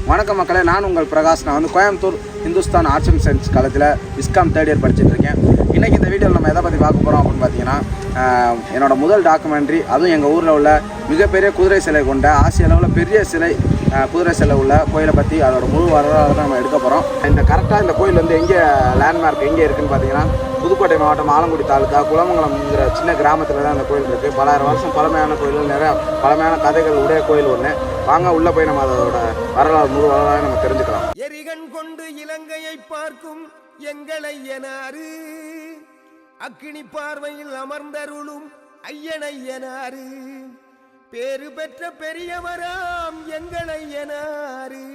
வணக்கம் மக்களே, நான் உங்கள் பிரகாஷ். நான் வந்து Coimbatore Hindustan arts and science காலேஜில் ISCOM 3rd இயர் படிச்சுட்ருக்கேன். இன்றைக்கி இந்த வீடியோவில் நம்ம எதை பற்றி பார்க்க போகிறோம் அப்படின்னு பார்த்தீங்கன்னா, என்னோடய முதல் டாக்குமெண்ட்ரி, அதுவும் எங்கள் ஊரில் உள்ள மிகப்பெரிய குதிரை சிலை கொண்ட ஆசிய அளவில் பெரிய சிலை குதிரை சிலை உள்ள கோயிலை பற்றி அதோட முழு வரலாறு தான் நம்ம எடுக்க போகிறோம். இந்த கோயில் வந்து எங்கே லேண்ட்மார்க் எங்கே இருக்குதுன்னு பார்த்தீங்கன்னா, புதுக்கோட்டை மாவட்டம் ஆலங்குடி தாலுக்கா குளமங்கலம்ங்கிற சின்ன கிராமத்தில் தான் அந்த கோயில் இருக்குது. பலாயிரம் வருஷம் பழமையான கோயில், நிறைய பழமையான கதைகள் உடைய கோயில் ஒன்று. வாங்க உள்ளே போய் நம்ம அதோட வரலாறு முழு வரலாறு நம்ம தெரிஞ்சுக்கலாம். எரிகண் கொண்டு இலங்கையை பார்க்கும் எங்களை எனாரு, அக்கினி பார்வையில் அமர்ந்தருளும் ஐயனையனாரு, பேரு பெற்ற பெரியவராம் எங்களை எனாரு,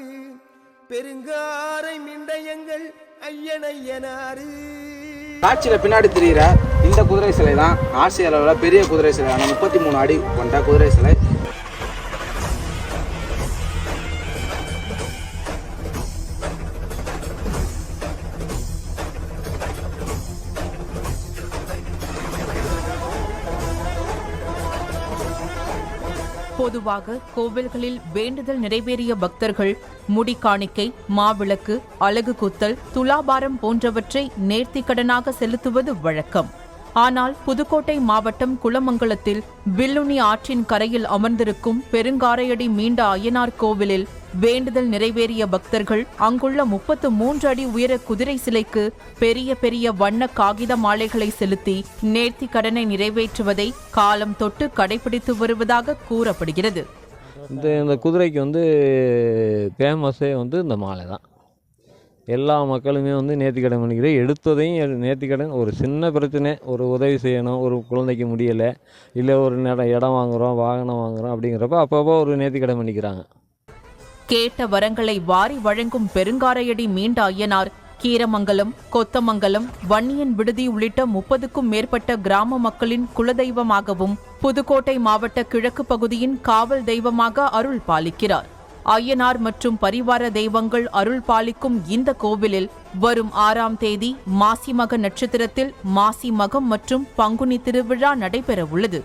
பெருங்காரை மிண்ட எங்கள் ஐயனையனாரு. காட்சியில் பின்னாடி தெரிகிற இந்த குதிரை சிலை தான் ஆசிய அளவில் பெரிய குதிரை சிலையான 33 அடி கொண்ட குதிரை சிலை. பொதுவாக கோவில்களில் வேண்டுதல் நிறைவேறிய பக்தர்கள் முடி காணிக்கை, மாவிளக்கு, அலகு குத்தல், துலாபாரம் போன்றவற்றை நேர்த்திக்கடனாக செலுத்துவது வழக்கம். ஆனால் புதுக்கோட்டை மாவட்டம் குளமங்கலத்தில் வில்லுனி ஆற்றின் கரையில் அமர்ந்திருக்கும் பெருங்காரையடி மீண்ட அய்யனார் கோவிலில் வேண்டுதல் நிறைவேறிய பக்தர்கள் அங்குள்ள 33 அடி உயர குதிரை சிலைக்கு பெரிய பெரிய வண்ண காகித மாலைகளை செலுத்தி நேர்த்தி கடனை நிறைவேற்றுவதை காலம் தொட்டு கடைபிடித்து வருவதாக கூறப்படுகிறது. இந்த குதிரைக்கு வந்து ஃபேமஸே வந்து இந்த மாலை தான். எல்லா மக்களுமே வந்து நேர்த்திக்கடன் பண்ணிக்கிறேன். எடுத்ததையும் நேர்த்திக்கடன். ஒரு சின்ன பிரச்சனை, ஒரு உதவி செய்யணும், ஒரு குழந்தைக்கு முடியலை, இல்லை ஒரு இடம் வாங்குகிறோம், வாகனம் வாங்குகிறோம் அப்படிங்கிறப்ப அப்பப்போ ஒரு நேர்த்திக்கடன் பண்ணிக்கிறாங்க. கேட்ட வரங்களை வாரி வழங்கும் பெருங்காரையடி மீண்ட அய்யனார் கீரமங்கலம், கொத்தமங்கலம், வன்னியன் விடுதி உள்ளிட்ட 30க்கும் மேற்பட்ட கிராம மக்களின் குலதெய்வமாகவும் புதுக்கோட்டை மாவட்ட கிழக்கு பகுதியின் காவல் தெய்வமாக அருள் பாலிக்கிறார். அய்யனார் மற்றும் பரிவார தெய்வங்கள் அருள் பாலிக்கும் இந்த கோவிலில் வரும் 6ஆம் தேதி மாசிமக நட்சத்திரத்தில் மாசி மகம் மற்றும் பங்குனி திருவிழா நடைபெற உள்ளது.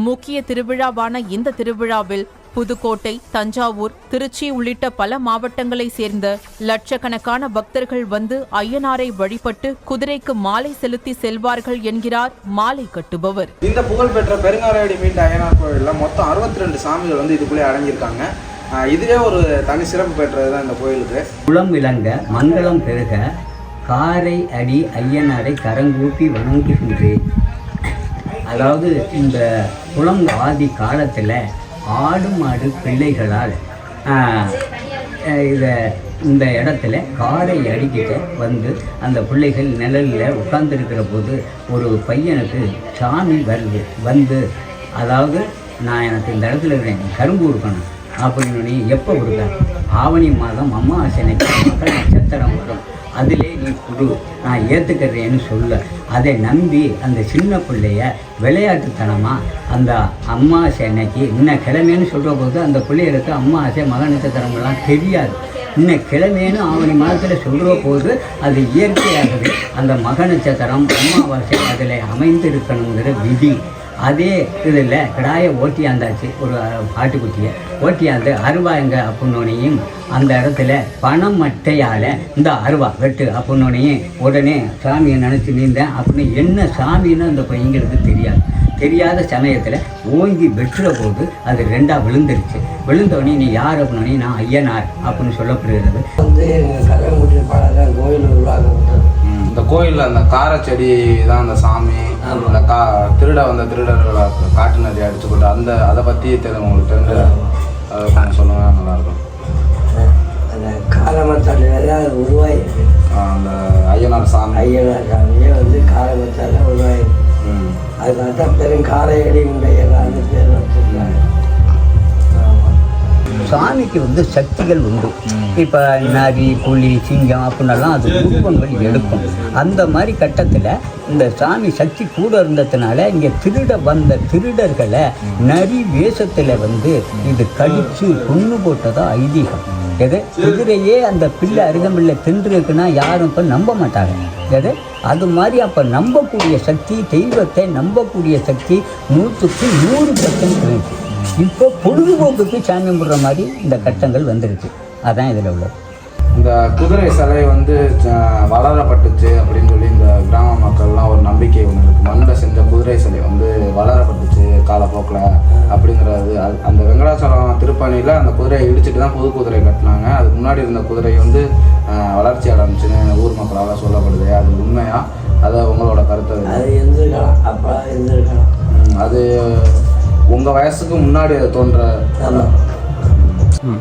முக்கிய திருவிழாவான இந்த திருவிழாவில் புதுக்கோட்டை, தஞ்சாவூர், திருச்சி உள்ளிட்ட பல மாவட்டங்களை சேர்ந்த லட்சக்கணக்கான பக்தர்கள் வந்து அய்யனாரை வழிபட்டு குதிரைக்கு மாலை செலுத்தி செல்வார்கள் என்கிறார் மாலை கட்டுபவர். இந்த புகழ்பெற்ற பெருங்காரையடி மீண்ட அய்யனார் கோயிலில் மொத்தம் 62 சாமிகள் வந்து இதுக்குள்ளே அடங்கியிருக்காங்க. இதுவே ஒரு தனி சிறப்பு பெற்றது தான் இந்த கோயிலுக்கு. குளம் விளங்க, மங்களம் பெருக, காரை அடி ஐயனாரை கரங்கூப்பி வணங்குகின்றேன். அதாவது இந்த குளம் ஆதி காலத்தில் ஆடு மாடு பிள்ளைகளால் இந்த இடத்துல காரை அடிக்கிட்ட வந்து அந்த பிள்ளைகள் நிழலில் உட்கார்ந்துருக்கிற போது ஒரு பையனுக்கு சாமி வந்து அதாவது எனக்கு இந்த இடத்துல இருக்கேன், கரும்பு கொடுக்கணும் அப்படின்னு எப்போ கொடுக்க, ஆவணி மாதம் அமாவாசைக்கு மக நட்சத்திரம் வரும், அதிலே நீ கொடு, நான் ஏற்றுக்கிறேன்னு சொல்ல. அதை நம்பி அந்த சின்ன பிள்ளைய விளையாட்டுத்தனமாக அந்த அமாவாசை அன்னைக்கு இன்னும் கிழமைன்னு சொல்கிற போது அந்த பிள்ளைகளுக்கு அமாவாசை மக நட்சத்திரங்கள்லாம் தெரியாது. இன்னும் கிழமைன்னு ஆவணி மாதத்தில் சொல்கிற போது அது இயற்கையாகவே அந்த மக நட்சத்திரம் அமாவாசை அதில் அமைந்திருக்கணுங்கிற விதி. அதே இதில் கிடாயை ஓட்டியாந்தாச்சு, ஒரு பாட்டுக்குட்டியை ஓட்டியாந்து அருவா எங்கே அப்படின்னோனையும் அந்த இடத்துல பணம் மட்டையால் இந்த அருவா வெட்டு அப்படின்னோனையும் உடனே சாமியை நினச்சி நீந்தேன் அப்படின்னு என்ன சாமின்னு அந்த பையங்களுக்கு தெரியாத சமயத்தில் ஓங்கி வெட்டுற போது அது 2ஆக விழுந்துருச்சு. விழுந்தோடனே நீ யார் அப்படின்னோடனே நான் அய்யனார் அப்படின்னு சொல்லப்படுகிறது. இந்த கோயிலில் அந்த காரச்செடி தான் அந்த சாமி, அந்த திருடர்களை காட்டு நதி அடிச்சு போட்டு அதை பற்றி உங்களுக்கு தெரிஞ்ச அதை கொஞ்சம் சொல்லுங்க, நல்லாயிருக்கும். அந்த காலமத்தால் உருவாயிருக்கு. அந்த ஐயனார் சாமியே வந்து காலமத்தால் உருவாயிருக்கு. அதுக்காக தான் பெருங்காரையடி உண்டையெல்லாம் பேர் வச்சுருக்காங்க. சாமிக்கு வந்து சக்திகள் உண்டு. இப்போ நரி, புலி, சிங்கம் அப்படின்னெல்லாம் அது உருவங்கள் எடுக்கும். அந்த மாதிரி கட்டத்தில் இந்த சாமி சக்தி கூட இருந்ததுனால இங்கே வந்த திருடர்களை நரி வேஷத்தில் வந்து இது கடித்து கொன்று போட்டதாக ஐதீகம். குதிரையே அந்த பிள்ளை அருகம்பிள்ளை தின்றுக்குன்னா யாரும் இப்போ நம்ப மாட்டாங்க. அது மாதிரி அப்போ நம்பக்கூடிய சக்தி, தெய்வத்தை நம்பக்கூடிய சக்தி 100% இருக்கு. இப்போ பொழுதுபோக்குக்கு சாமி கும்பிட்ற மாதிரி இந்த கட்டங்கள் வந்துருச்சு. அதான் இதில் உள்ளது. இந்த குதிரை சிலை வந்து வளரப்பட்டுச்சு அப்படின்னு சொல்லி இந்த கிராம மக்கள்லாம் ஒரு நம்பிக்கை ஒன்று இருக்குது. மண்ணில் செஞ்ச குதிரை சிலை வந்து வளரப்பட்டுச்சு காலப்போக்கில் அப்படிங்கிறது. அந்த வெங்கடாச்சலம் திருப்பணியில் அந்த குதிரையை இடிச்சிட்டு தான் புது குதிரை கட்டினாங்க. அதுக்கு முன்னாடி இருந்த குதிரை வந்து வளர்ச்சி அடைஞ்சுன்னு ஊர் மக்களால் சொல்லப்படுது. அது உண்மையா? அதை உங்களோட கருத்து? அது இருந்திருக்கலாம், அப்போ இருந்திருக்கலாம். அது உங்கள் வயசுக்கு முன்னாடி அது தோன்ற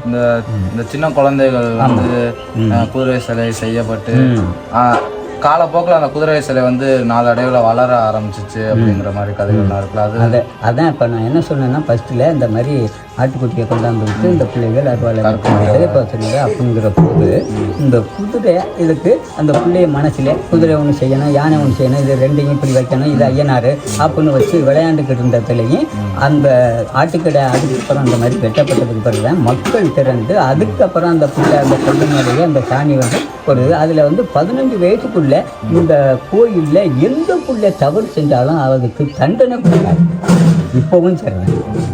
இந்த சின்ன குழந்தைகள் வந்து குதிரை சிலை செய்யப்பட்டு காலப்போக்கில் அந்த குதிரை சிலை வந்து நாளடைவில் வளர ஆரம்பிச்சிச்சு அப்படிங்கிற மாதிரி கதைகள்லாம் இருக்குல்ல. அதான் இப்போ நான் என்ன சொன்னேன்னா, ஃபஸ்ட்டில் இந்த மாதிரி ஆட்டுக்குட்டியை கொண்டாந்து விட்டு இந்த பிள்ளைகள் சொன்னது அப்படிங்கிற போது இந்த குதிரை இதுக்கு அந்த பிள்ளைய மனசில் குதிரை ஒன்று செய்யணும், யானை ஒன்று செய்யணும், இது ரெண்டையும் இப்படி வைக்கணும், இது ஐயனார் அப்படின்னு வச்சு விளையாண்டுக்கிட்டு இருந்ததுலேயும் அந்த ஆட்டுக்கடை அதுக்கப்புறம் அந்த மாதிரி வெட்டப்பட்டதுக்கு பிறகு தான் மக்கள் திறந்து அதுக்கப்புறம் அந்த பிள்ளை அந்த கொள்ளுமலையை அந்த சாணி வந்து ஒரு அதில் வந்து 15 வயசுக்குள்ள இந்த கோயிலில் எந்த பிள்ளை தவறு செஞ்சாலும் அதுக்கு தண்டனை கொடுக்காது. இப்போவும் சரி,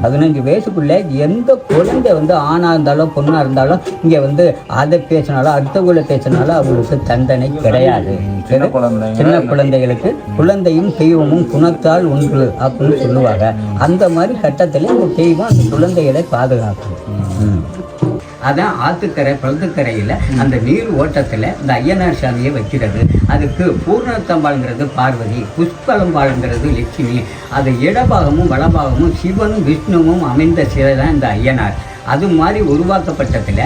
15 வயசுக்குள்ளே எந்த குழந்தை வந்து ஆணாக இருந்தாலும் பொண்ணாக இருந்தாலும் இங்கே வந்து அதை பேசினாலும் அடுத்தவங்களை பேசினாலும் அவங்களுக்கு தண்டனை கிடையாது. சின்ன குழந்தைகளுக்கு குழந்தையும் தெய்வமும் குணத்தால் ஒன்று அப்படின்னு சொல்லுவாங்க. அந்த மாதிரி கட்டத்தில் இந்த தெய்வம் அந்த குழந்தைகளை பாதுகாக்கும். அதான் ஆற்றுக்கரை பழுதுக்கரையில் அந்த நீர் ஓட்டத்தில் இந்த ஐயனார் சாமியை வைக்கிறது. அதுக்கு பூர்ணத்தம்பாளுங்கிறது பார்வதி, புஷ்பலம்பாளுங்கிறது லட்சுமி. அது இடபாகமும் வலபாகமும் சிவனும் விஷ்ணுவும் அமைந்த சிலை தான் இந்த ஐயனார். அது மாதிரி உருவாக்கப்பட்டதில்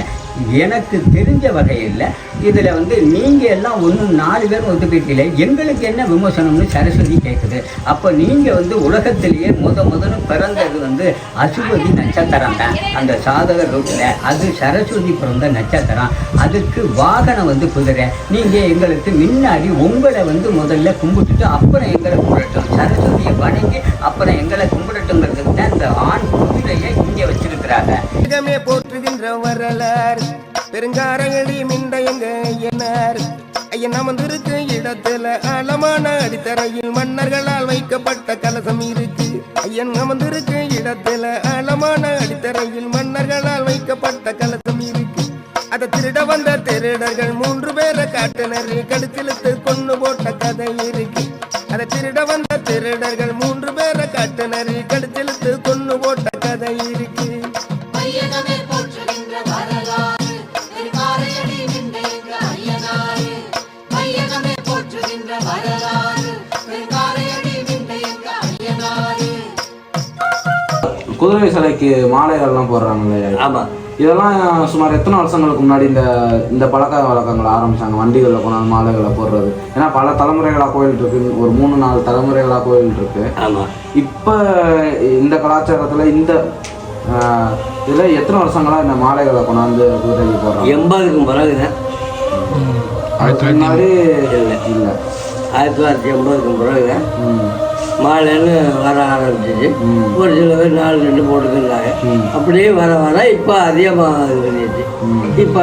எனக்கு தெரிஞ்ச வகையில் இதில் வந்து நீங்கள் எல்லாம் ஒன்று 4 பேர் ஒத்துக்கிட்டீங்களே, எங்களுக்கு என்ன விமர்சனம்னு சரஸ்வதி கேட்குது. அப்போ நீங்கள் வந்து உலகத்திலேயே முதல்ல பிறந்தது வந்து அசுவதி நட்சத்திரம் தான். அந்த சாதக ரூட்டில் அது சரஸ்வதி பிறந்த நட்சத்திரம். அதுக்கு வாகனம் வந்து குதிரை. நீங்கள் எங்களுக்கு முன்னாடி உங்களை வந்து முதல்ல கும்பிட்டுட்டு அப்புறம் எங்களை கும்பிடட்டும், சரஸ்வதியை வணங்கி அப்புறம் எங்களை கும்பிடட்டுங்கிறதுக்கு தான் இந்த ஆண் குதிரையை இங்கே வச்சிருக்கிறாங்க. போற்றுகின்ற வரலாறு பெருங்காரங்கடி மிண்டையங்க ஐயனார். ஐயன் அமர்ந்திருக்கு இடத்துல ஆழமான அடித்தரையில் மன்னர்களால் வைக்கப்பட்ட கலசம் இருக்கு. ஐயன் அமர்ந்திருக்கு இடத்துல ஆழமான அடித்தரையில் மன்னர்களால் வைக்கப்பட்ட கலசம் இருக்கு. அதை திருட வந்த திருடர்கள் 3 பேரை காட்டினர், கடிச்சிழுத்து கொண்டு போட்ட கதை இருக்கு. அதை திருட வந்த திருடர்கள் 3 பேரை காட்டினர், கடிச்சிழுத்து கொண்டு போட்ட கதை இருக்கு. குதிரை சிலைக்கு மாலைகள்லாம் போடுறாங்கல்ல. ஆமாம். இதெல்லாம் சுமார் எத்தனை வருஷங்களுக்கு முன்னாடி இந்த பழக்க வழக்கங்களை ஆரம்பிச்சாங்க, வண்டிகளில் கொண்டாந்து மாலைகளை போடுறது? ஏன்னா பல தலைமுறைகளாக கோயில் இருக்கு, ஒரு 3-4 தலைமுறைகளாக கோயில் இருக்கு. ஆமாம். இப்போ இந்த கலாச்சாரத்தில் இந்த இதில் எத்தனை வருஷங்களாக இந்த மாலைகளை கொண்டாந்து குதிரைக்கு போடுறாங்க? 80க்கு பிறகு முன்னாடி இல்லை. 1980க்கு பிறகு மாலைன்னு வர ஆரம்பிச்சிச்சு. ஒரு சில பேர் 4-2 போட்டுக்கிறாங்க. அப்படியே வர இப்போ அதிகமாக இது பண்ணிடுச்சு. இப்போ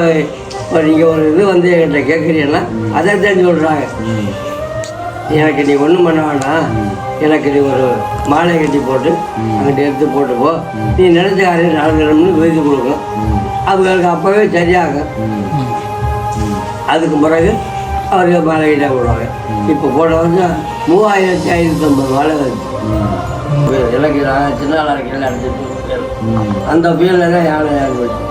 நீங்கள் ஒரு இது வந்து என்கிட்ட கேட்குறீங்கன்னா அதை தான் சொல்கிறாங்க, எனக்கு நீ ஒன்றும் பண்ண வேண்டாம், எனக்கு நீ ஒரு மாலை கட்டி போட்டு அங்கிட்ட எடுத்து போட்டுப்போ, நீ நினைச்ச காரியம் நடக்கணும்னு விருது கொடுக்கும். அவங்களுக்கு அப்போவே சரியாகும். அதுக்கு பிறகு அவருக்கு மாலை கட்டியாக போடுவாங்க. இப்போ போன வருஷம் 3550 மாலை வருது. எனக்கு சின்ன நாளைக்கு அடிச்சிட்டு அந்த புயலில் தான் யானை போச்சு.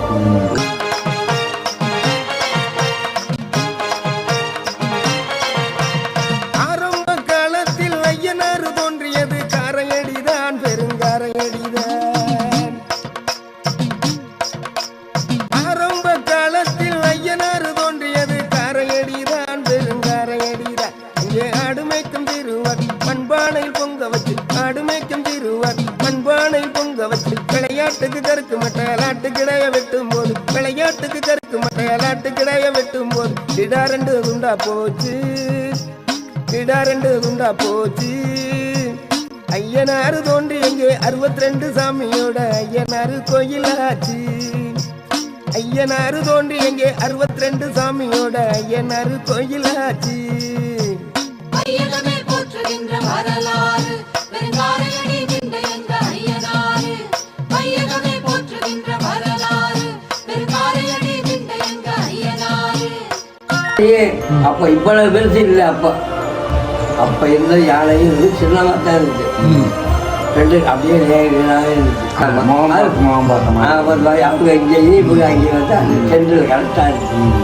விளையாட்டுக்கு கருக்கு மட்டையலாட்டு கிடைய வெட்டும் போது, விளையாட்டுக்கு கருக்கு மட்டையலாட்டு கிடைய வெட்டும் போது, கிடா 2 துண்டா போச்சு, கிடா 2 துண்டா போச்சு. ஐயனாரு தோன்றி எங்கே 62 சாமியோட ஐயனாரு கோயிலாச்சு. ஐயனாரு தோன்றி எங்கே 62 சாமியோட ஐயனாரு கோயிலாச்சு. வரலாறு யானையே அப்போ இவ்வளவு பெருசு இல்லை. அப்போ இருந்த யானையும் வந்து சின்னமாக தான் இருந்துச்சு. ரெண்டு அப்படியே நேராக இருந்துச்சு. அவங்க இங்கேயும் இவங்க அங்கே வந்து அந்த சென்ட்ரல் கரெக்டாக இருந்துச்சு.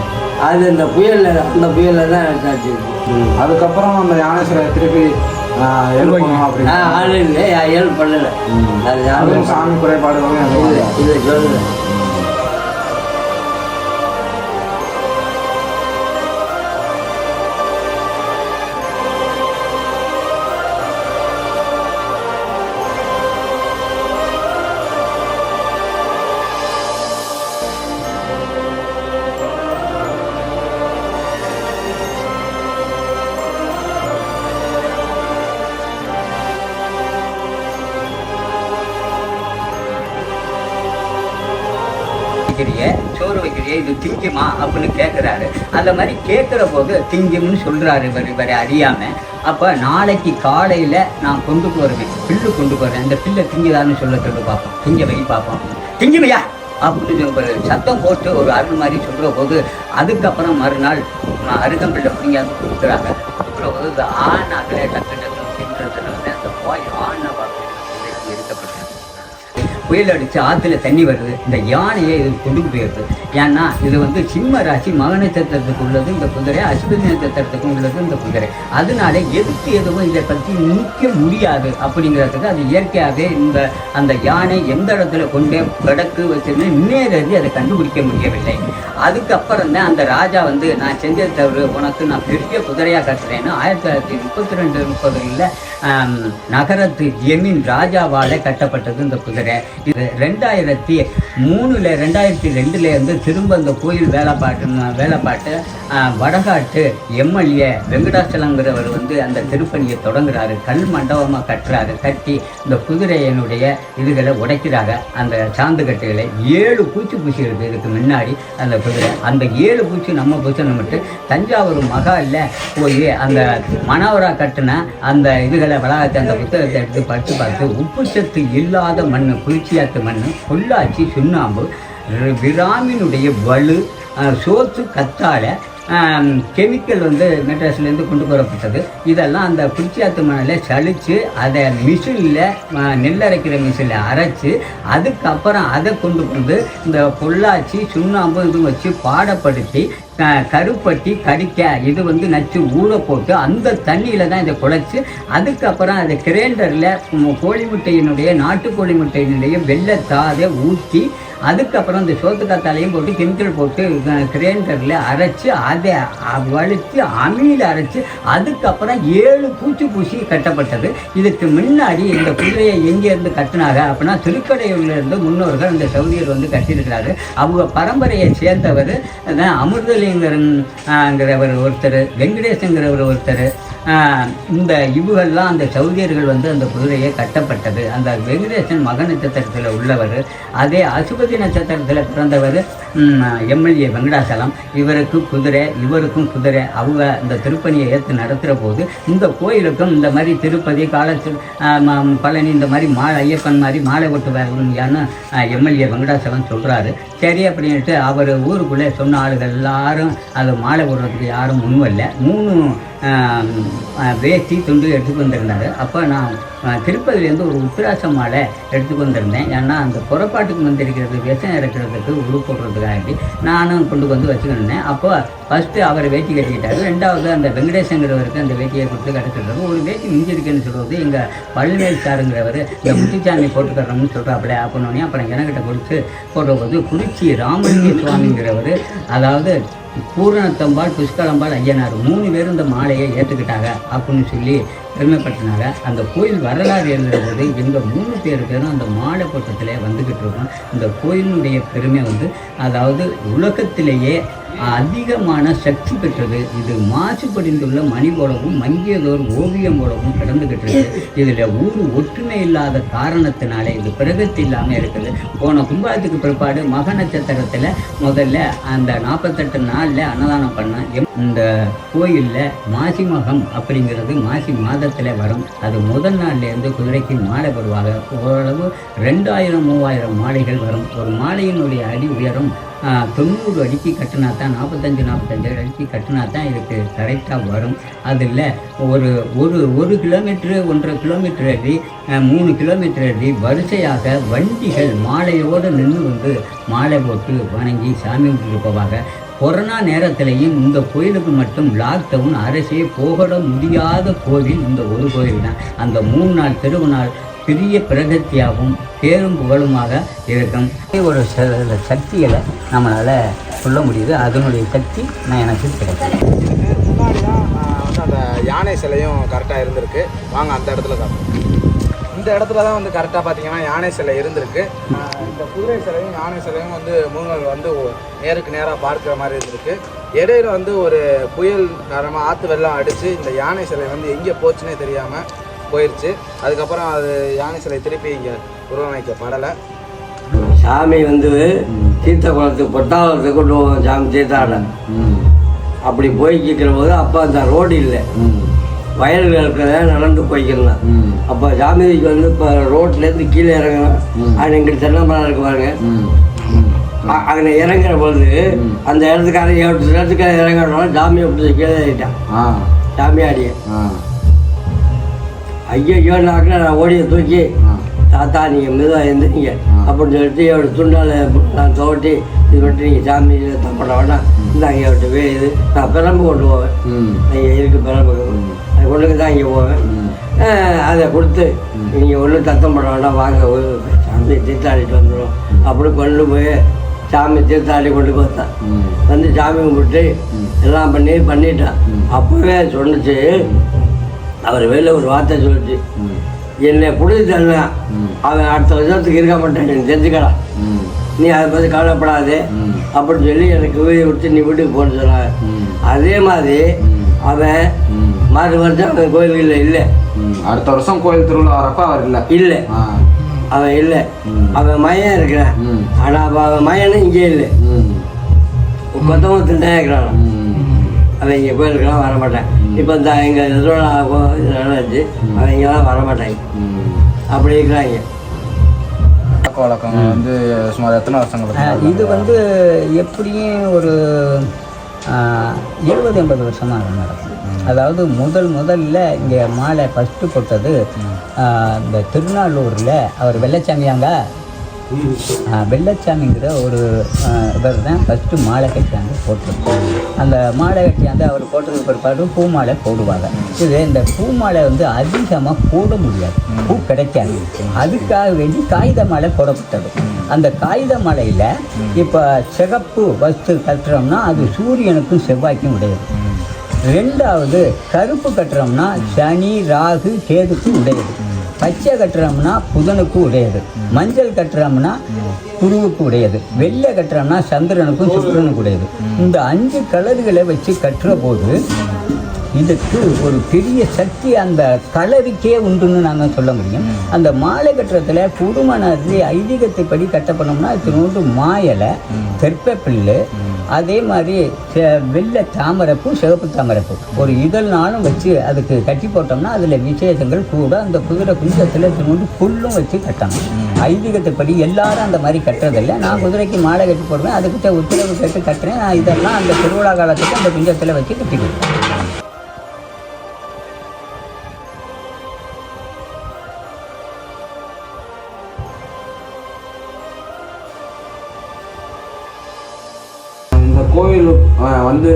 அது அந்த புயலில் தான் எடுத்தாச்சு. அதுக்கப்புறம் அந்த யானேஸ்வரர் திருப்பி ஆள் இல்லை, ஹெல்ப் பண்ணலை. அது சாமி குறைபாடுகளும் இல்லை சொல்லலை. சோறு வைக்கிறிய, இது திங்குமா அப்படின்னு கேட்குறாரு. அந்த மாதிரி கேட்குற போது திங்கும்னு சொல்கிறாரு இவர் அறியாமல். அப்போ நாளைக்கு காலையில் நான் கொண்டு போகிறேன், பில்லு கொண்டு போகிறேன், அந்த பில்லை திங்குதான்னு சொல்லத்துக்கு பார்ப்போம், திங்க வை பார்ப்போம், திங்குமையா அப்படின்னு ஒரு சத்தம் போட்டு ஒரு அருள் மாதிரி சொல்கிற போது அதுக்கப்புறம் மறுநாள் அருகம்பிள்ளை பிடிங்காந்து கொடுக்குறாங்க. கொடுக்குற போது இந்த ஆணாக்களே டக்கு டக்குன்னு தின்றதுனால அந்த போய் ஆணை பார்த்து இருக்கப்பட்டு புயல் அடித்து ஆற்றுல தண்ணி வருது. இந்த யானையை இது கொண்டு போயிடுது. ஏன்னா இது வந்து சிம்ம ராசி மக நட்சத்திரத்துக்கு உள்ளது இந்த குதிரை, அஸ்வினி நட்சத்திரத்துக்கும் உள்ளது இந்த குதிரை. அதனால எதுக்கு எதுவும் இதை பற்றி நிற்க முடியாது அப்படிங்கிறதுக்கு அது இயற்கையாகவே அந்த யானை எந்த இடத்துல கொண்டே வடக்கு வச்சுருந்து முன்னேறி அதை கண்டுபிடிக்க முடியவில்லை. அதுக்கப்புறம் தான் அந்த ராஜா வந்து நான் செஞ்ச தவறு, உனக்கு நான் பெரிய குதிரையாக கட்டுறேன்னு 1932-30 நகரத்து ஜெமீன் ராஜாவால் கட்டப்பட்டது இந்த குதிரை. இது 2002 திரும்ப இந்த கோயில் வேலைப்பாட்டு வடகாட்டு எம்எல்ஏ வெங்கடாச்சலங்கிறவர் வந்து அந்த திருப்பணியை தொடங்குறாரு. கல் மண்டபமாக கட்டுறாரு. கட்டி இந்த குதிரையினுடைய இதுகளை உடைக்கிறாங்க. அந்த சாந்து கட்டைகளை 7 பூச்சி இருக்குது இதுக்கு முன்னாடி அந்த குதிரை. அந்த 7 பூச்சி நம்ம பூச்சனை மட்டும் தஞ்சாவூர் மகாலில் போய் அந்த மணவரா கட்டின அந்த இதுகளை வளாகத்தை அந்த புத்தகத்தை எடுத்து படித்து பார்த்து உப்பு சத்து இல்லாத மண், குளிர்ச்சியாத்து மண், பொள்ளாச்சி சுண்ணாம்பு, விராமினுடைய வலு, சோத்து கத்தாழை, கெமிக்கல் வந்து மெட்ராஸ்லேருந்து கொண்டு வரப்பட்டது. இதெல்லாம் அந்த குளிர்ச்சியாத்து மணலில் சளிச்சு அதை மிஷினில் நெல்லரைக்கிற மிஷினில் அரைச்சி அதுக்கப்புறம் அதை கொண்டு வந்து இந்த பொள்ளாச்சி சுண்ணாம்பு இது வச்சு பாடப்படுத்தி கருப்பட்டி கடிக்க இது வந்து நச்சு ஊற போட்டு அந்த தண்ணியில் தான் இதை குழைச்சி அதுக்கப்புறம் அதை கிரைண்டரில் கோழி முட்டையினுடைய நாட்டுக்கோழி முட்டையினுடைய வெள்ளத்தாதை ஊற்றி அதுக்கப்புறம் இந்த சோத்துக்காத்தாலையும் போட்டு கெமிக்கல் போட்டு கிரைண்டரில் அரைச்சி அதை வலித்து அம்மியில் அரைச்சி அதுக்கப்புறம் 7 பூச்சி கட்டப்பட்டது. இதுக்கு முன்னாடி இந்த குதிரையை எங்கேருந்து கட்டினாங்க அப்படின்னா திருக்கடையூர்லேருந்து முன்னோர்கள் இந்த சௌதியர் வந்து கட்டியிருக்கிறாரு. அவங்க பரம்பரையை சேர்ந்தவர் அமிர்தலிங்கரங்கிறவர் ஒருத்தர், வெங்கடேசங்கிறவர் ஒருத்தர். இந்த இவுகள்லாம் அந்த சௌதியர்கள் வந்து அந்த குதிரையை கட்டப்பட்டது. அந்த வெங்கடேசன் மக நட்சத்திரத்தில் உள்ளவர். அதே அசுபதி நட்சத்திரத்தில் பிறந்தவர் எம்எல்ஏ வெங்கடாசலம். இவருக்கும் குதிரை. அவங்க இந்த திருப்பணியை ஏற்று நடத்துகிற போது இந்த கோயிலுக்கும் இந்த மாதிரி திருப்பதி பழனி இந்த மாதிரி ஐயப்பன் மாதிரி மாலை ஓட்டு வேணும்னு எம்எல்ஏ வெங்கடாசலம் சொல்கிறாரு. சரி அப்படின்ட்டு அவர் ஊருக்குள்ளே சொன்ன ஆளுகள் எல்லாரும் அது மாலை ஓடுறதுக்கு யாரும் முன்வரல. 3 வேஷ்டி துண்டு எடுத்துக்கு வந்திருந்தாரு. அப்போ நான் திருப்பதிலேருந்து ஒரு உத்திராச மாலை எடுத்துக்கு வந்திருந்தேன். ஏன்னா அந்த புறப்பாட்டுக்கு வந்திருக்கிறது விஷம் இறக்கிறதுக்கு உரு போடுறதுக்காண்டி நானும் கொண்டு வந்து வச்சுக்கிட்டேன். அப்போ ஃபஸ்ட்டு அவர் வேட்டி கட்டிக்கிட்டாரு. 2வது அந்த வெங்கடேசங்கிறவருக்கு அந்த வேட்டியை கொடுத்து கிடச்சிருக்காரு. ஒரு வேட்டி மிஞ்சிருக்குன்னு சொல்கிறது எங்கள் பழனிவேல் சாருங்கிறவர் இந்த முத்துச்சாமி போட்டுக்கிறோம்னு சொல்கிறாப்புல அப்படின்னோடனே அப்புறம் எனக்கிட்ட கொடுத்து போடும்போது குறிச்சி ராமலிங்க சுவாமிங்கிறவர், அதாவது பூரணத்தம்பாள் புஷ்கலம்பாள் ஐயனார் 3 பேரும் இந்த மாலையை ஏற்றுக்கிட்டாங்க அப்படின்னு சொல்லி பெருமைப்பட்டினாங்க. அந்த கோயில் வரலாறு எழுதுகிற போது எங்கள் 3 பேரும் அந்த மாலை கூட்டத்தில் வந்துக்கிட்டு இருக்கோம். இந்த கோயிலினுடைய பெருமை வந்து அதாவது உலகத்திலேயே அதிகமான சக்தி பெற்றது. இது மாசுபடிந்துள்ள மணி போலவும் மங்கியதோர் ஓவியம் போலவும் கிடந்துக்கிட்டு இருக்கு. இதில் ஊர் ஒற்றுமை இல்லாத காரணத்தினாலே இது பிரகத்தி இல்லாமல் இருக்குது. போன கும்பாத்துக்கு பிற்பாடு மக நட்சத்திரத்தில் முதல்ல அந்த 48 நாளில் அன்னதானம் பண்ண இந்த கோயிலில் மாசி மகம் அப்படிங்கிறது மாசி மாத நேரத்தில் வரும். அது முதல் நாள்லேருந்து குதிரைக்கு மாலை போடுவாங்க. ஓரளவு 2000-3000 மாலைகள் வரும். ஒரு மாலையினுடைய அடி உயரம் 90 அடிக்கு கட்டினா தான், 45 அடிக்கு கட்டினா தான் இதுக்கு கரெக்டாக வரும். அதில் ஒரு கிலோமீட்டரு 1.5 கிலோமீட்டர் அடி 3 கிலோமீட்டர் அடி வரிசையாக வண்டிகள் மாலையோடு நின்று வந்து மாலை போட்டு வணங்கி சாமி கும்பிட்டு போவாங்க. கொரோனா நேரத்திலையும் இந்த கோயிலுக்கு மட்டும் லாக்டவுன், அரசே போகட முடியாத கோவில் இந்த ஒரு கோயில் தான். அந்த 3 நாள் திருவிழால் பெரிய பிரகத்தியாகவும் பேரும் புகழுமாக இருக்கும். ஒரு சில சக்திகளை நம்மளால் சொல்ல முடியுது. அதனுடைய சக்தி எனக்கு கிடைக்கும். முன்னாடி தான் வந்து அந்த யானை சிலையும் கரெக்டாக இருந்திருக்கு. வாங்க அந்த இடத்துல தான், இந்த இடத்துல தான் வந்து கரெக்டாக பார்த்தீங்கன்னா யானை சிலை இருந்திருக்கு. இந்த குதிரை சிலையும் யானை சிலையும் வந்து முருகன் வந்து நேருக்கு நேராக பார்க்குற மாதிரி இருந்திருக்கு. இடையில வந்து ஒரு புயல் காரணமாக ஆற்று வெள்ளம் அடித்து இந்த யானை சிலை வந்து எங்கே போச்சுன்னே தெரியாமல் போயிடுச்சு. அதுக்கப்புறம் அது யானை சிலை திருப்பி இங்கே உருவமைக்கப்படலை. சாமி வந்து தீர்த்த குளத்துக்கு பொட்டாளத்துக்கு கொண்டு போவோம். சாமி தீர்த்தாட அப்படி போய்க்கிற போது அப்போ அந்த ரோடு இல்லை, வயல்களுக்கு நடந்து போய்க்கலாம். அப்போ சாமிக்கு வந்து இப்போ ரோட்லேருந்து கீழே இறங்கணும். அது எங்கிட்ட தென்னமரம் இருக்கு பாருங்க, அங்கே இறங்குற பொழுது அந்த இடத்துக்காரன் 8 இடத்துக்கு இறங்கணும். சாமியை பிடிச்சி கீழே ஏறிட்டான் சாமியாடிய. ஐயோ நான் ஓடியை தூக்கி, தாத்தா நீங்கள் மெதுவாக இருந்தீங்க அப்படின்னு சொல்லிட்டு அவரோட துண்டால் நான் தோட்டி இது பண்ணிட்டு நீங்கள் சாமி தப்பட வேண்டாம், இந்தாங்க அவர்கிட்ட இது நான் பிறம்பு கொண்டு போவேன். நீங்கள் இருக்கு பிறம்பு அதை கொண்டுக்கு தான் இங்கே போவேன். அதை கொடுத்து நீங்கள் ஒன்றும் தத்தம் பண்ண வேண்டாம், வாங்க சாமி தீர்த்தாடிட்டு வந்துடும் அப்படி கொண்டு போய் சாமி தீர்த்தாடி கொண்டு வந்தான். வந்து சாமி கும்பிட்டு எல்லாம் பண்ணிட்டான். அப்போவே சொன்னிச்சு, அவர் வெளில ஒரு வார்த்தை சொல்லிச்சு, என்னை பிடிச்சி தரல அவன் அடுத்த வருஷத்துக்கு இருக்க மாட்டேன், நீ தெரிஞ்சுக்கலாம், நீ அதை பற்றி கவலைப்படாது அப்படின்னு சொல்லி எனக்கு வீடு விட்டு நீ வீட்டுக்கு போன்னு சொன்னாங்க. அதே மாதிரி அவன் மாறு வருஷம் அவன் கோயில்களில் இல்லை. அடுத்த வருஷம் கோயில் திருவிழா வரப்ப அவர் இல்லை. அவன் இல்லை, அவன் மையம் இருக்கிறான். ஆனால் அப்போ அவன் மையனும் இங்கே இல்லை, கொத்தமத்தில் தான் இருக்கிறான். அவன் இங்கே கோயிலுக்கெல்லாம் வரமாட்டேன். இப்போ இந்த எங்கள் நடந்துச்சு, அவன் இங்கெல்லாம் வரமாட்டாங்க, அப்படி இருக்கிறாங்க. வழக்கம் வந்து சுமார் எத்தனை வருஷங்கள்? இது வந்து எப்படியும் ஒரு 70-80 வருஷமாக நடக்கும். அதாவது முதல்ல இங்கே மாலை ஃபஸ்ட்டு போட்டது இந்த திருநாளூரில் அவர் வெள்ளச்சாமியாங்க, வெள்ளச்சாமிங்கிற ஒரு இவர் தான் ஃபஸ்ட்டு மாலை கட்டியாந்து போட்டிருக்கோம். அந்த மாலை கட்டியாந்து அவர் போட்டதுக்கு பிற்பாடு பூ மாலை போடுவாங்க. இது இந்த பூ மாலை வந்து அதிகமாக போட முடியாது, பூ கிடைக்காது. அதுக்காக வேண்டி காகித மாலை போடப்பட்டது. அந்த காகித மாலையில் இப்போ சிகப்பு வஸ்து கட்டுறோம்னா அது சூரியனுக்கும் செவ்வாய்க்கும் உடையது. 2வது கருப்பு கட்டுறோம்னா சனி ராகு கேதுக்கு உடையது. பச்சை கட்டுறோம்னா புதனுக்கு உடையது. மஞ்சள் கட்டுறோம்னா குருவுக்கு உடையது. வெள்ளை கட்டுறோம்னா சந்திரனுக்கும் சுக்கிரனுக்கு உடையது. இந்த 5 கலர்களை வச்சு கட்டுற போது இதுக்கு ஒரு பெரிய சக்தி அந்த கலருக்கே உண்டுன்னு நாங்கள் சொல்ல முடியும். அந்த மாலை கட்டுறதுல குடும்பனது ஐதீகத்தைப்படி கட்டப்படணும்னா இத்தினோண்டு மாயலை, தெற்பப்பில்லு, அதே மாதிரி வெள்ளை தாமரைப்பூ, சிவப்பு தாமரைப்பூ ஒரு இதழ்னாலும் வச்சு அதுக்கு கட்டி போட்டோம்னா அதில் விசேஷங்கள் கூட. அந்த குதிரை குஞ்சத்தில் இத்தினோண்டு புல்லும் வச்சு கட்டணும். ஐதீகத்தைப்படி எல்லாரும் அந்த மாதிரி கட்டுறதில்லை. நான் குதிரைக்கு மாலை கட்டி போடுவேன், அதுக்கிட்ட உத்தரவு கேட்டு கட்டுறேன். இதெல்லாம் அந்த திருவிழா காலத்துக்கு அந்த குஞ்சத்தில் வச்சு கட்டி கொடுப்பேன். கோயில் வந்து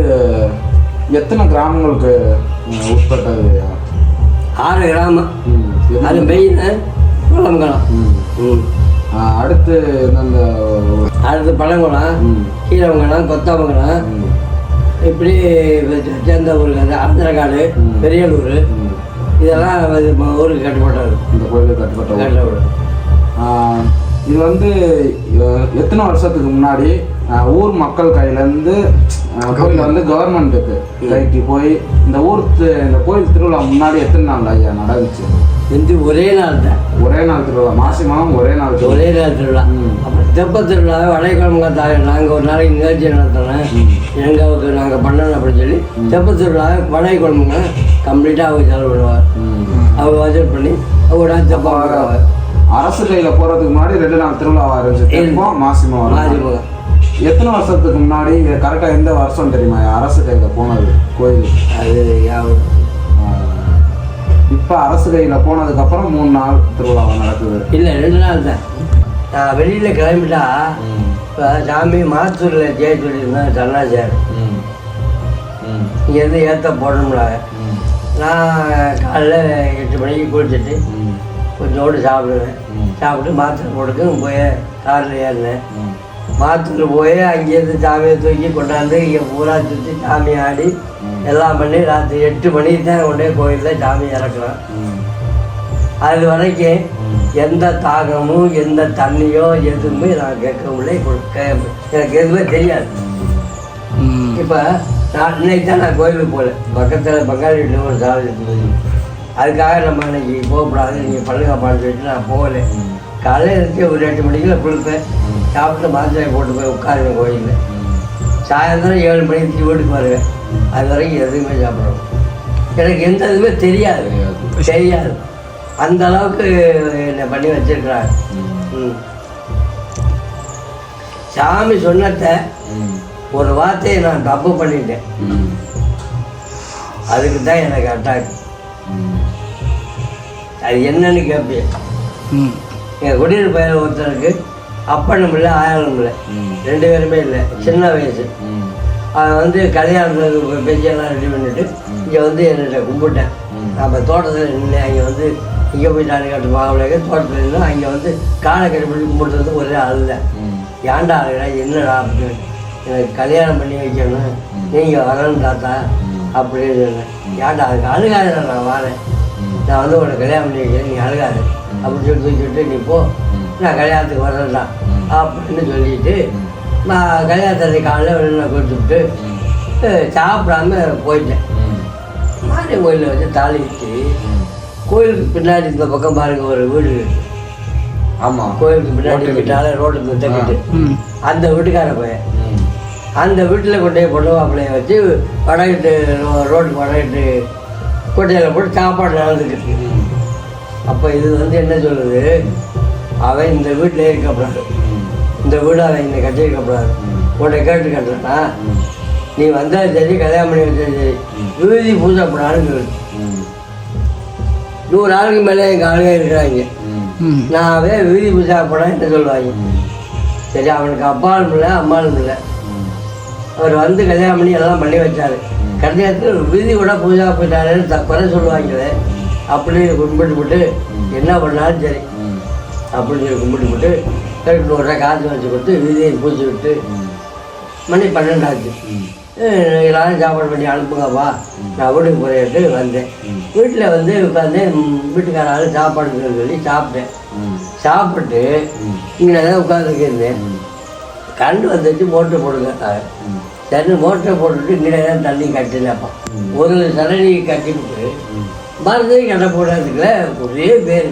எத்தனை கிராமங்களுக்கு உட்பட்டது? 6 கிராமம். அது மெயின் குளம்குளம். அடுத்து அடுத்து பழங்குளம், கீழவங்குளம், கொத்தமங்கலம், இப்படி சேர்ந்த ஊருக்கு ஆந்திரக்காடு, பெரியலூர், இதெல்லாம் ஊருக்கு கட்டுப்பட்டது. இந்த கோயிலுக்கு கட்டுப்பட்ட ஊர். இது வந்து எத்தனை வருஷத்துக்கு முன்னாடி ஊர் மக்கள் கையிலேருந்து கோயில் வந்து கவர்மெண்ட்டுக்கு கைக்கு போய் இந்த கோயில் திருவிழா முன்னாடி எத்தனை நாள் ஐயா நடந்துச்சு? இந்த ஒரே நாள் தான், ஒரே நாள் திருவிழா, மாசி மாதம் ஒரே நாள் திருவிழா. ஒரே நாள் திருவிழா. அப்புறம் தெப்ப திருவிழா வடைக்கிழமை நாங்கள் ஒரு நாளைக்கு நிகழ்ச்சி நடத்தினேன் எங்களுக்கு நாங்கள் பண்ணணும் அப்படின்னு சொல்லி தெப்ப திருவிழா வடைக்கிழமைங்க கம்ப்ளீட்டாக அவங்க செலவு பண்ணுவார். அவங்க வசூல் பண்ணி அவங்க தெப்பம் அரசு கையில் போகிறதுக்கு முன்னாடி 2 நாள் திருவிழாவாக இருந்துச்சு. தெப்பம் மாசி மாதம். மாசி மாதம் எத்தனை வருஷத்துக்கு முன்னாடி கரெக்டாக எந்த வருஷம் தெரியுமா அரசு கையில் போனது கோயில்? அது ஞாபகம். இப்போ அரசு கையில் போனதுக்கப்புறம் 3 நாள் திருவிழா நடக்குது. இல்லை 2 நாள் தான். நான் வெளியில் கிளம்பிட்டா இப்போ சாமி மாத்தூரில் ஜெய சொல்லியிருந்தேன் சரணாச்சார். இங்கேருந்து ஏற்ற போடணும்னாங்க. நான் காலைல 8 மணிக்கு குளிச்சுட்டு கொஞ்சோடு சாப்பிடுவேன். சாப்பிட்டு மாத்திரை போட்டுக்கு போய் காரில் ஏறினேன். மாத்தூர் போய் அங்கேருந்து சாமியை தூக்கி கொண்டாந்து இங்கே பூரா சுற்றி சாமி ஆடி எல்லாம் பண்ணி ராத்திரி 8 மணிக்கு தான் கொண்டே கோயிலில் சாமி இறக்குறேன். அது வரைக்கும் எந்த தாகமும் எந்த தண்ணியோ எதுவுமே நான் கேட்கவில்லை. எனக்கு எதுவுமே தெரியாது. இப்போ நான் இன்னைக்கு தான் நான் கோயிலுக்கு போகல. பக்கத்தில் பங்காளி வீட்டில் ஒரு சாமி இருந்தது. அதுக்காக நம்ம இன்னைக்கு போகக்கூடாது நீங்கள் பண்ணுங்கப்பான்னு சொல்லிட்டு நான் போகலை. காலையில் இருந்துச்சு ஒரு 8 மணிக்குள்ள குளிப்பேன். சாப்பிட்டு மாத்திரை போட்டு போய் உட்காருவேன் கோயிலில். சாயந்தரம் 7 மணிக்கு வீட்டுக்கு வருவேன். அது வரைக்கும் எதுவுமே சாப்பிடுவோம். எனக்கு எந்த இதுவுமே தெரியாது. அந்த அளவுக்கு என்னை பண்ணி வச்சிருக்கிறாங்க. சாமி சொன்னத ஒரு வார்த்தையை நான் தப்பு பண்ணிட்டேன். அதுக்கு தான் எனக்கு அட்டாக். அது என்னன்னு கேட்பேன். எங்கள் குடியிருப்பு பயிர் ஒருத்தருக்கு அப்பனும் இல்லை ஆயாலும் இல்லை, 2 பேருமே இல்லை. சின்ன வயசு. அதை கல்யாணத்துக்கு பெஞ்செல்லாம் ரெடி பண்ணிட்டு இங்கே என்கிட்ட கும்பிட்டேன். நம்ம தோட்டத்தில் நின்று அங்கே இங்கே போய் தானே கட்டு மாவிளைக்க தோட்டத்தில் நின்று அங்கே காலை கட்டி பண்ணி கும்பிட்றது ஒரே அழுத. ஏன்டா அழுகிறா என்னடா அப்படின்னு. எனக்கு கல்யாணம் பண்ணி வைக்கணும், நீங்கள் வரணும் தாத்தா அப்படின்னு சொன்னேன். ஏன்டா அதுக்கு அழுகாத, நான் வரேன், நான் உன்னை கல்யாணம் பண்ணி வைக்கிறேன், நீ அழுகாது அப்படின்னு சொல்லி தூக்கிட்டு நீ போ, நான் கல்யாணத்துக்கு வரேன்டா அப்படின்னு சொல்லிட்டு நான் கல்யாணத்தை காலையில் வெளியில் கொடுத்துட்டு சாப்பிடாம போயிட்டேன். மாரிய கோயிலில் தாலி வச்சு கோயிலுக்கு பின்னாடி இந்த பக்கம் பாருங்க ஒரு வீடு இருக்கு. ஆமாம், கோயிலுக்கு பின்னாடி வீட்டால ரோட்டுக்கு தக்கிட்டு அந்த வீட்டுக்கார பையன் அந்த வீட்டில் கொண்டே பொண்ணு மாப்பிள்ளைய வச்சு வடகிட்டு ரோட்டுக்கு வடகிட்டு கொட்டையில் போட்டு சாப்பாடு நடந்துக்கிட்டு. அப்போ இது என்ன சொல்லுது, அவன் இந்த வீட்டிலே இருக்கக்கூடாது, இந்த வீடு அவன் இங்கே கட்டியிருக்கப்படாது, உன்னை கேட்டு கட்டுறா, நீ வந்தாலும் சரி கல்யாணம் பண்ணி வச்சாலும் சரி விபூதி பூஜை போடான்னு சொல்லுது. 100 ஆளுக்கு மேலே எங்கள் ஆளுங்க இருக்கிறாங்க. நான் விபூதி பூஜை போட என்ன சொல்லுவாங்க. சரி, அவனுக்கு அப்பாலும் இல்லை அம்மாலும் இல்லை. அவர் கல்யாணம் பண்ணி எல்லாம் பண்ணி வச்சாரு. கல்யாணத்தில் விபூதி கூட பூஜா போயிட்டாருன்னு குறை சொல்லுவாங்களே. அப்படின்னு கும்பிட்டு போட்டு என்ன பண்ணாலும் சரி அப்படின்னு சொல்லி கும்பிட்டு போட்டு 100 ரூபா காசு வச்சு கொடுத்து விபூதியை பூச்சி விட்டு மணி 12 ஆச்சு. எல்லாரும் சாப்பாடு பண்ணி அனுப்புங்கப்பா, நான் வீட்டுக்கு போயிட்டு வந்தேன். வீட்டில் உட்காந்து வீட்டுக்கார ஆள் சாப்பாடு சொல்லி சாப்பிட்டேன். சாப்பிட்டு இங்கே தான் உட்காந்துருக்கேன். கரண்ட் வந்துச்சு, மோட்டர் போடுங்க. சரி, மோட்டரை போட்டுட்டு இங்கே தான் தண்ணி கட்டினப்பா ஒரு சரணி கட்டிவிட்டு மருந்து கட்ட போடுறதுக்குள்ள ஒரே பேர்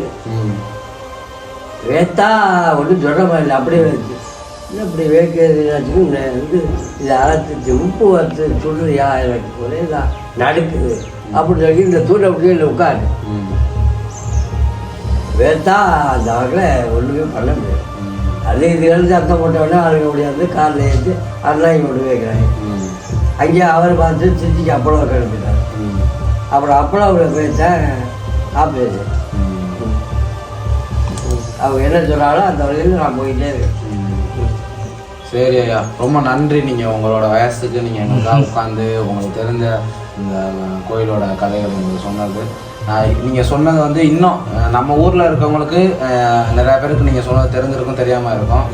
வேத்தா ஒன்றும் சொல்கிற மாதிரி இல்லை. அப்படியே வச்சு இப்படி வேக்கிறதுனாச்சும் இதை அரைச்சிச்சு உப்பு வறுத்து சுடுறியா எனக்கு ஒரே தான் நடுக்குது அப்படின்னு சொல்லி இந்த தூண்டை அப்படியே இல்லை உட்காரு வேத்தா. அந்த வகையில் ஒன்றுமே பண்ண முடியாது. அது இதுலேருந்து அர்த்தம் போட்டோடனே அழுக முடியாது. காரில் ஏற்றி அண்ணாங்கி கொண்டு வைக்கிறாங்க. அங்கேயே அவர் பார்த்து திருச்சிக்கு அப்பளம் கிளம்பிட்டார். அப்புறம் அப்பளம் பேச ஆப்ரேஷன். அவங்க என்ன சொல்கிறாலும் அந்த வகையில் நான் போயிட்டே இருக்கேன். சரி ஐயா, ரொம்ப நன்றி. நீங்கள் உங்களோட வயசுக்கு நீங்கள் எங்களுக்காக உட்காந்து உங்களுக்கு தெரிஞ்ச இந்த கோயிலோட கதைகள் உங்களுக்கு சொன்னது. நீங்கள் சொன்னது இன்னும் நம்ம ஊரில் இருக்கவங்களுக்கு நிறையா பேருக்கு நீங்கள் சொன்னது தெரிஞ்சிருக்கும், தெரியாமல் இருக்கும்.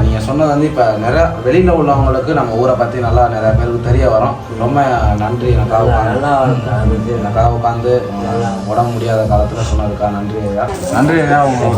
நீங்கள் சொன்னது இப்போ நிறையா வெளியில் உள்ளவங்களுக்கு நம்ம ஊரை பற்றி நல்லா நிறையா பேருக்கு தெரிய வரும். ரொம்ப நன்றி. எனக்காக உட்காந்து உடம்பு முடியாத காலத்தில் சொன்னதுக்கா நன்றி ஐயா. நன்றி ஐயா. உங்களோட